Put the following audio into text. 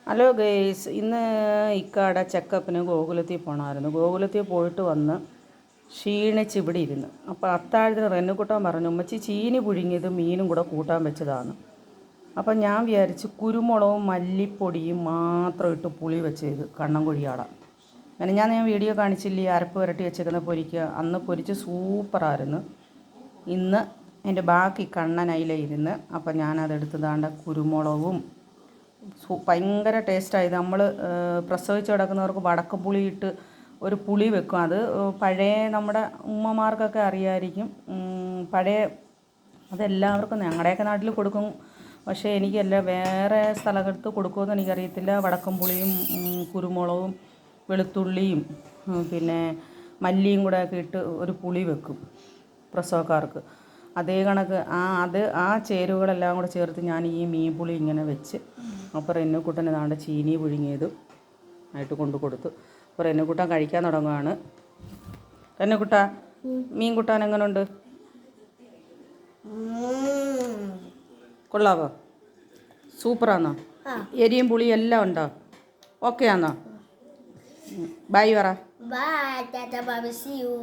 Hello guys, ഇന്ന് ഇക്കാടെ ചെക്കപ്പിന് ഗോകുലത്തിൽ പോകണമായിരുന്നു. ഗോകുലത്തിൽ പോയിട്ട് വന്ന് ക്ഷീണിച്ച് ഇവിടെ ഇരുന്ന്. അപ്പോൾ അത്താഴത്തിന് റെന്നുകുട്ടൻ പറഞ്ഞു, ഉമ്മച്ചി ചീനി പുഴുങ്ങിയത് മീനും കൂടെ കൂട്ടാൻ വെച്ചതാണ്. അപ്പം ഞാൻ വിചാരിച്ച് കുരുമുളകും മല്ലിപ്പൊടിയും മാത്രം ഇട്ട് പുളി വെച്ചത് കണ്ണൻകുഴിയാടാം. അങ്ങനെ ഞാൻ വീഡിയോ കാണിച്ചില്ലേ, അരപ്പ് പുരട്ടി വെച്ചേക്കുന്ന പൊരിക്കുക. അന്ന് പൊരിച്ച് സൂപ്പറായിരുന്നു. ഇന്ന് എൻ്റെ ബാക്കി കണ്ണനയില ഇരുന്ന്. അപ്പം ഞാനതെടുത്ത് ദാണ്ട കുരുമുളകും ഭയങ്കര ടേസ്റ്റായത്. നമ്മൾ പ്രസവിച്ച് കിടക്കുന്നവർക്ക് വടക്കപ്പുളി ഇട്ട് ഒരു പുളി വെക്കും. അത് പഴയ നമ്മുടെ ഉമ്മമാർക്കൊക്കെ അറിയാമായിരിക്കും. പഴയ അതെല്ലാവർക്കും ഞങ്ങളുടെയൊക്കെ നാട്ടിൽ കൊടുക്കും. പക്ഷേ എനിക്കല്ല, വേറെ സ്ഥലത്ത് കൊടുക്കുമെന്ന് എനിക്കറിയത്തില്ല. വടക്കംപുളിയും കുരുമുളകും വെളുത്തുള്ളിയും പിന്നെ മല്ലിയും കൂടെ ഒക്കെ ഇട്ട് ഒരു പുളി വെക്കും പ്രസവക്കാർക്ക്. അതേ കണക്ക് ആ ചേരുവകളെല്ലാം കൂടെ ചേർത്ത് ഞാൻ ഈ മീൻ പുളി ഇങ്ങനെ വെച്ച് അപ്പോൾ റെന്നുകുട്ടൻ ഏതാണ്ട് ചീനി പുഴുങ്ങിയത് ആയിട്ട് കൊണ്ടു കൊടുത്തു. അപ്പോൾ റെന്നുകുട്ടൻ കഴിക്കാൻ തുടങ്ങുകയാണ്. റെന്നുകുട്ട, മീൻ കൂട്ടാൻ എങ്ങനെയുണ്ട്? കൊള്ളാവോ? സൂപ്പറാന്നോ? എരിയും പുളിയും എല്ലാം ഉണ്ടോ? ഓക്കെ ആന്നോ? ബൈ പറ. Bye, Tata Baba. See you.